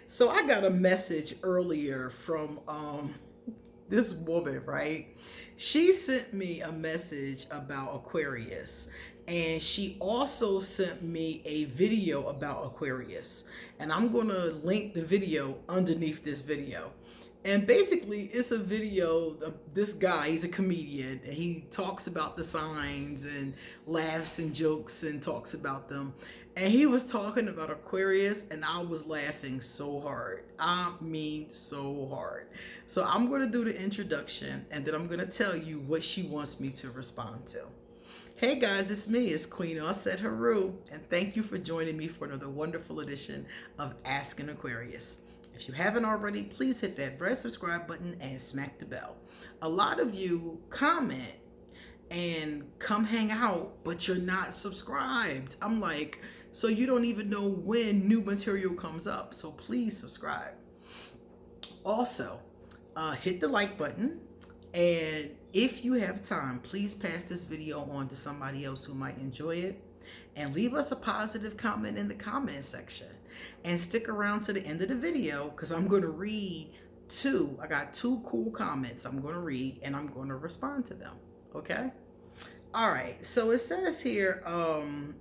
So I got a message earlier from this woman, right? She sent me a message about Aquarius. And she also sent me a video about Aquarius. And I'm going to link the video underneath this video. And basically, it's a video of this guy. He's a comedian, and he talks about the signs and laughs and jokes and talks about them. And he was talking about Aquarius, and I was laughing so hard. I mean, so hard. So I'm going to do the introduction, and then I'm going to tell you what she wants me to respond to. Hey guys, it's me, it's Queen Osset Haru, and thank you for joining me for another wonderful edition of Ask an Aquarius. If you haven't already, please hit that red subscribe button and smack the bell. A lot of you comment and come hang out, but you're not subscribed. I'm like, so you don't even know when new material comes up. So please subscribe. Also, hit the like button, and if you have time, please pass this video on to somebody else who might enjoy it, and leave us a positive comment in the comment section, and stick around to the end of the video because I'm going to read I got two cool comments I'm going to read, and I'm going to respond to them. Okay. All right, so it says here,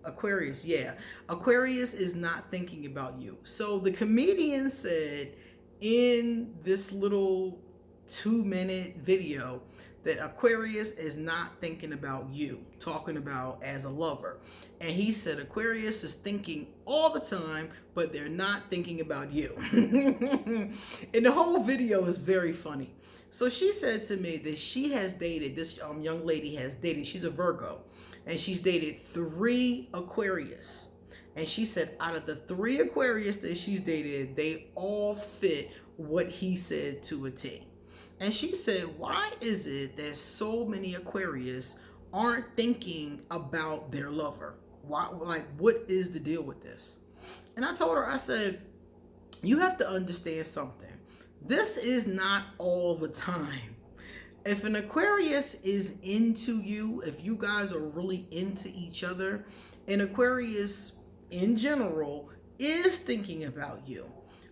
Aquarius, yeah, Aquarius is not thinking about you. So the comedian said in this little 2-minute video that Aquarius is not thinking about you, talking about as a lover. And he said Aquarius is thinking all the time, but they're not thinking about you. And the whole video is very funny. So she said to me that she has dated, this young lady has dated, she's a Virgo, and she's dated 3 Aquarius. And she said out of the 3 Aquarius that she's dated, they all fit what he said to a T. And she said, why is it that so many Aquarius aren't thinking about their lover? Why, like, what is the deal with this? And I told her, I said, you have to understand something. This is not all the time. If an Aquarius is into you, if you guys are really into each other, an Aquarius in general is thinking about you.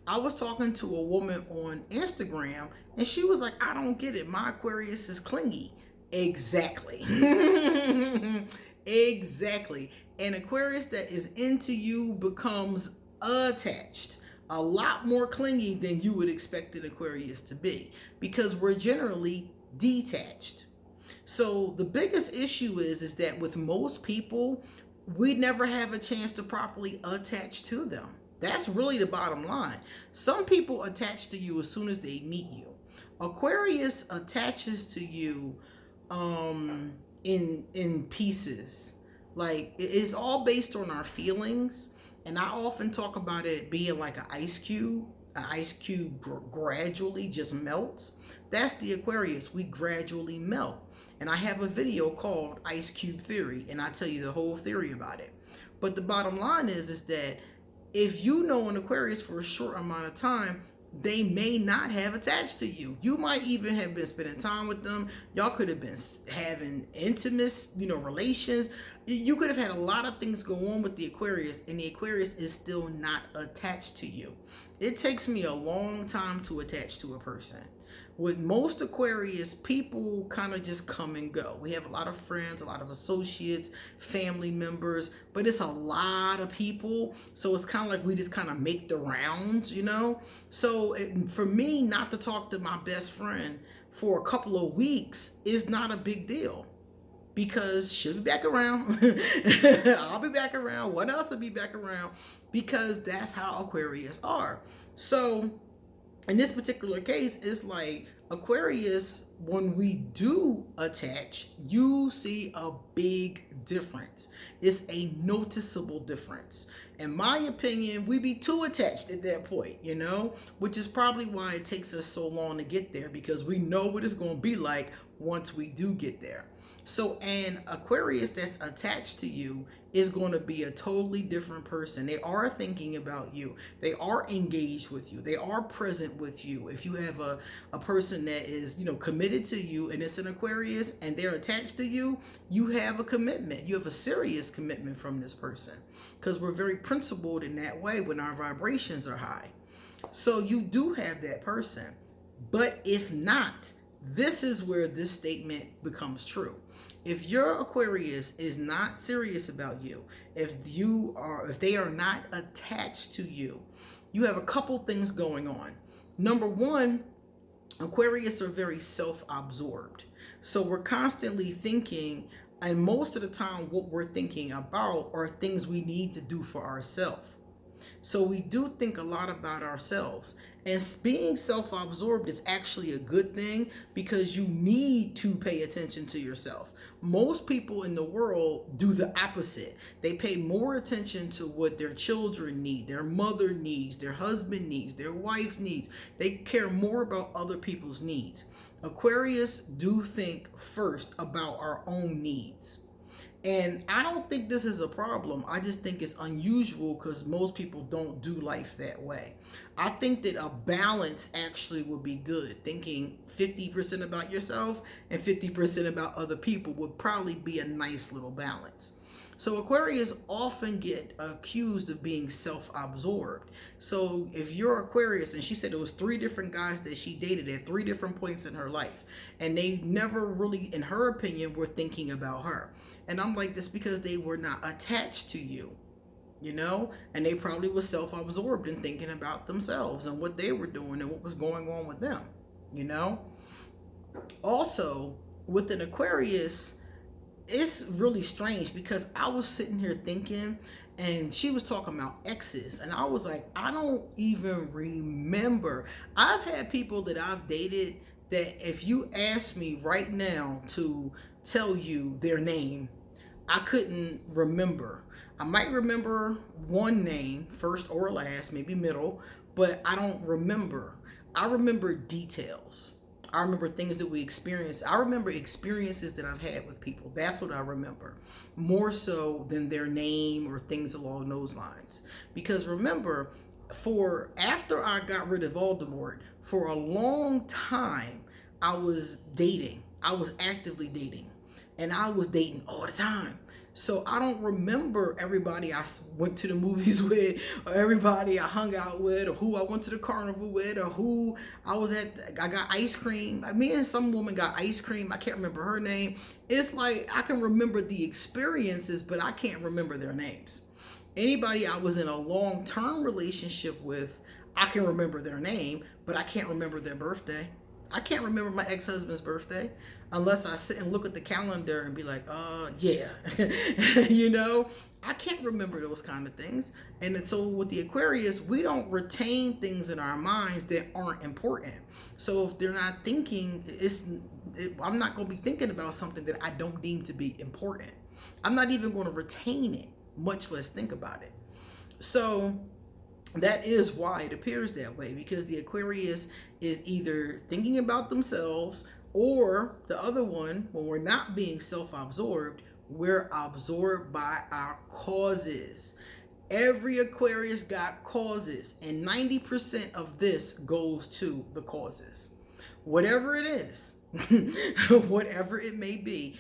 I was talking to a woman on Instagram, and she was like, I don't get it. My Aquarius is clingy. Exactly. Exactly. An Aquarius that is into you becomes attached. A lot more clingy than you would expect an Aquarius to be, because we're generally detached. So the biggest issue is that with most people, we never have a chance to properly attach to them. That's really the bottom line. Some people attach to you as soon as they meet you. Aquarius attaches to you in pieces. Like, it's all based on our feelings. And I often talk about it being like an ice cube. An ice cube gradually just melts. That's the Aquarius. We gradually melt. And I have a video called Ice Cube Theory, and I tell you the whole theory about it. But the bottom line is that if you know an Aquarius for a short amount of time, they may not have attached to you. You might even have been spending time with them. Y'all could have been having intimate, relations. You could have had a lot of things go on with the Aquarius, and the Aquarius is still not attached to you. It takes me a long time to attach to a person. With most Aquarius, people kind of just come and go. We have a lot of friends, a lot of associates, family members, but it's a lot of people. So it's kind of like we just kind of make the rounds, So for me, not to talk to my best friend for a couple of weeks is not a big deal, because she'll be back around. I'll be back around. One else will be back around, because that's how Aquarius are. So in this particular case, it's like Aquarius, when we do attach, you see a big difference. It's a noticeable difference. In my opinion, we be too attached at that point, which is probably why it takes us so long to get there, because we know what it's going to be like once we do get there. So an Aquarius that's attached to you is going to be a totally different person. They are thinking about you. They are engaged with you. They are present with you. If you have a person that is, committed to you, and it's an Aquarius and they're attached to you, you have a commitment. You have a serious commitment from this person, because we're very principled in that way when our vibrations are high. So you do have that person. But if not, this is where this statement becomes true. If your Aquarius is not serious about you, if they are not attached to you, you have a couple things going on. Number one, Aquarius are very self-absorbed. So we're constantly thinking, and most of the time what we're thinking about are things we need to do for ourselves. So we do think a lot about ourselves. And being self-absorbed is actually a good thing because you need to pay attention to yourself. Most people in the world do the opposite. They pay more attention to what their children need, their mother needs, their husband needs, their wife needs. They care more about other people's needs. Aquarius do think first about our own needs. And I don't think this is a problem. I just think it's unusual because most people don't do life that way. I think that a balance actually would be good. Thinking 50% about yourself and 50% about other people would probably be a nice little balance. So Aquarius often get accused of being self-absorbed. So if you're Aquarius, and she said it was 3 different guys that she dated at 3 different points in her life, and they never really, in her opinion, were thinking about her. And I'm like, this because they were not attached to you, you know? And they probably were self-absorbed in thinking about themselves and what they were doing and what was going on with them, you know? Also, with an Aquarius, it's really strange because I was sitting here thinking, and she was talking about exes, and I was like, I don't even remember. I've had people that I've dated that if you ask me right now to tell you their name, I couldn't remember. I might remember one name, first or last, maybe middle, but I don't remember. I remember details. I remember things that we experienced. I remember experiences that I've had with people. That's what I remember. More so than their name or things along those lines. Because remember, after I got rid of Voldemort, for a long time, I was dating. I was actively dating. And I was dating all the time. So I don't remember everybody I went to the movies with, or everybody I hung out with, or who I went to the carnival with, or who I was at. I got ice cream. Me and some woman got ice cream. I can't remember her name. It's like I can remember the experiences, but I can't remember their names. Anybody I was in a long-term relationship with, I can remember their name, but I can't remember their birthday. I can't remember my ex-husband's birthday unless I sit and look at the calendar and be like, yeah, you know, I can't remember those kind of things. And so with the Aquarius, we don't retain things in our minds that aren't important. So if they're not thinking, I'm not going to be thinking about something that I don't deem to be important. I'm not even going to retain it, much less think about it. So that is why it appears that way, because the Aquarius is either thinking about themselves, or the other one, when we're not being self-absorbed, we're absorbed by our causes. Every Aquarius got causes, and 90% of this goes to the causes. Whatever it is, whatever it may be,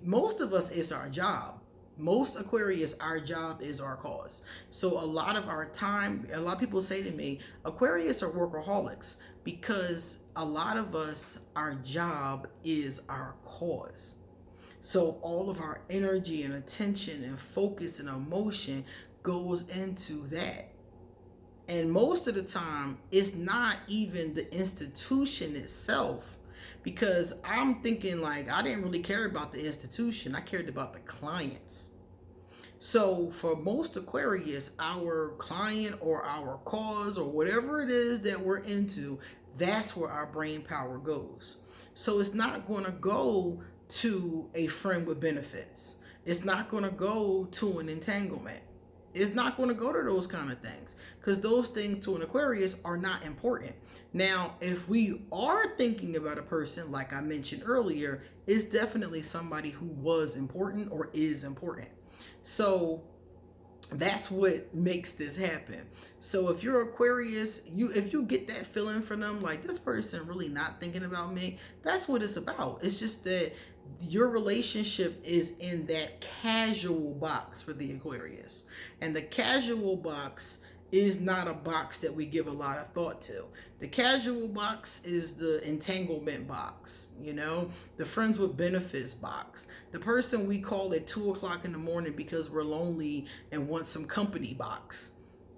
most of us, it's our job. Most Aquarius, our job is our cause. So a lot of our time, a lot of people say to me, Aquarius are workaholics, because a lot of us, our job is our cause. So all of our energy and attention and focus and emotion goes into that. And most of the time, it's not even the institution itself, because I'm thinking like, I didn't really care about the institution. I cared about the clients. So for most Aquarius, our client or our cause or whatever it is that we're into, that's where our brain power goes. So it's not going to go to a friend with benefits. It's not going to go to an entanglement. It's not going to go to those kind of things, because those things to an Aquarius are not important. Now, if we are thinking about a person, like I mentioned earlier, it's definitely somebody who was important or is important. So that's what makes this happen. So if you're Aquarius, if you get that feeling from them, like this person really not thinking about me, that's what it's about. It's just that your relationship is in that casual box for the Aquarius. And the casual box is not a box that we give a lot of thought to. The casual box is the entanglement box, you know, the friends with benefits box, the person we call at 2 o'clock in the morning because we're lonely and want some company box.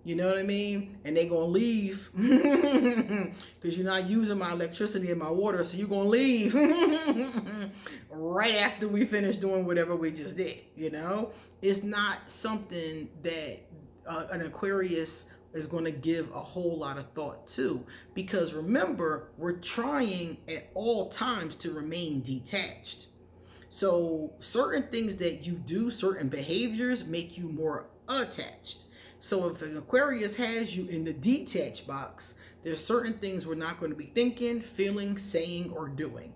You know what I mean? And they gonna leave because you're not using my electricity and my water, so you're gonna leave right after we finish doing whatever we just did. You know, it's not something that an Aquarius is going to give a whole lot of thought to, because remember, we're trying at all times to remain detached. So certain things that you do, certain behaviors make you more attached. So if an Aquarius has you in the detached box, there's certain things we're not going to be thinking, feeling, saying, or doing.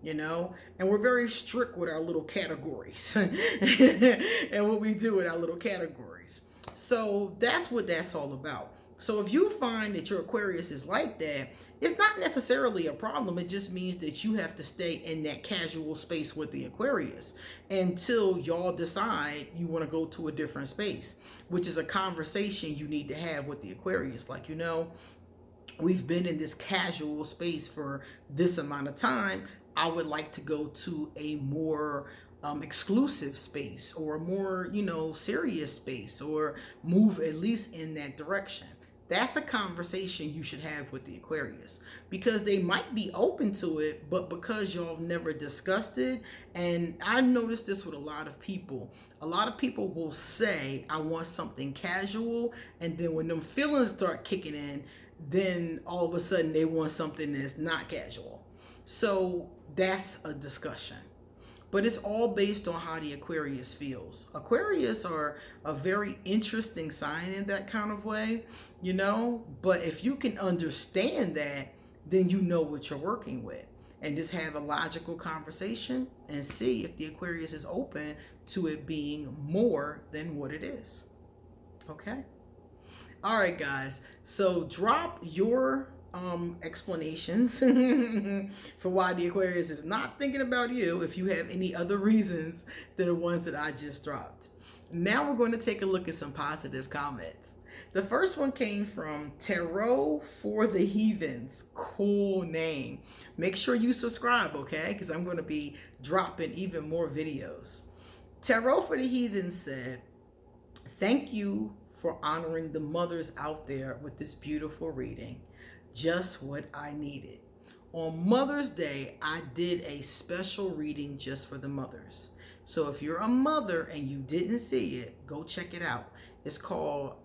You know, and we're very strict with our little categories and what we do with our little categories. So that's what that's all about. So if you find that your Aquarius is like that, it's not necessarily a problem. It just means that you have to stay in that casual space with the Aquarius until y'all decide you want to go to a different space, which is a conversation you need to have with the Aquarius. Like, you know, we've been in this casual space for this amount of time. I would like to go to a more exclusive space, or a more, you know, serious space, or move at least in that direction. That's a conversation you should have with the Aquarius, because they might be open to it, but because y'all have never discussed it. And I noticed this with a lot of people will say, I want something casual, and then when them feelings start kicking in, then all of a sudden they want something that's not casual. So that's a discussion. But it's all based on how the Aquarius feels. Aquarius are a very interesting sign in that kind of way, you know. But if you can understand that, then you know what you're working with. And just have a logical conversation and see if the Aquarius is open to it being more than what it is. Okay? All right, guys. So drop your explanations for why the Aquarius is not thinking about you, if you have any other reasons than the ones that I just dropped. Now we're going to take a look at some positive comments. The first one came from Tarot for the Heathens. Cool name. Make sure you subscribe, okay? Because I'm going to be dropping even more videos. Tarot for the Heathens said, thank you for honoring the mothers out there with this beautiful reading. Just what I needed. On Mother's Day, I did a special reading just for the mothers. So if you're a mother and you didn't see it, go check it out. It's called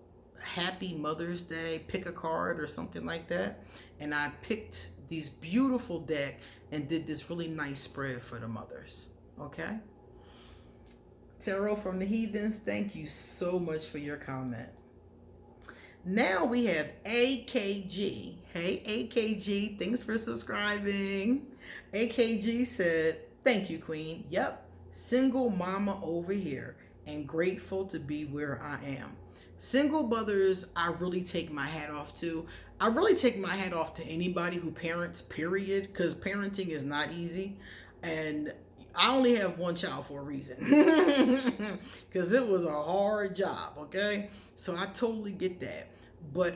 Happy Mother's Day. Pick a card or something like that. And I picked these beautiful deck and did this really nice spread for the mothers. Okay? Tarot from the Heathens, thank you so much for your comment. Now we have AKG. Hey, AKG, thanks for subscribing. AKG said, thank you, Queen. Yep, single mama over here and grateful to be where I am. Single mothers, I really take my hat off to. I really take my hat off to anybody who parents, period, because parenting is not easy. And I only have one child for a reason, because it was a hard job, okay? So I totally get that. But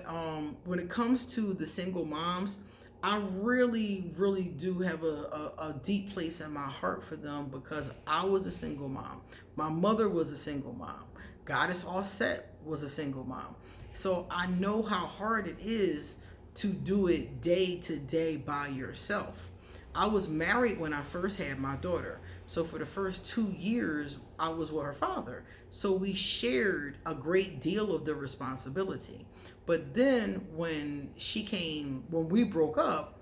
when it comes to the single moms, I really, really do have a deep place in my heart for them, because I was a single mom. My mother was a single mom. Goddess Offset was a single mom. So I know how hard it is to do it day to day by yourself. I was married when I first had my daughter. So for the first 2 years, I was with her father. So we shared a great deal of the responsibility. But then when we broke up,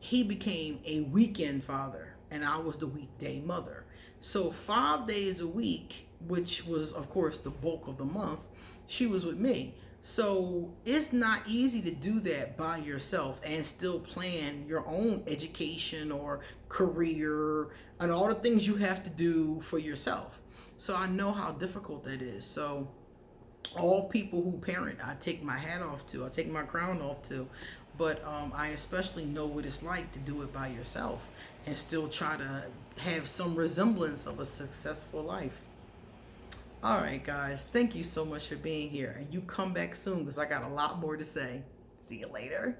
he became a weekend father and I was the weekday mother. So 5 days a week, which was of course the bulk of the month, she was with me. So it's not easy to do that by yourself and still plan your own education or career and all the things you have to do for yourself. So I know how difficult that is. So all people who parent, I take my hat off to, I take my crown off to, but I especially know what it's like to do it by yourself and still try to have some resemblance of a successful life. All right, guys. Thank you so much for being here. And you come back soon because I got a lot more to say. See you later.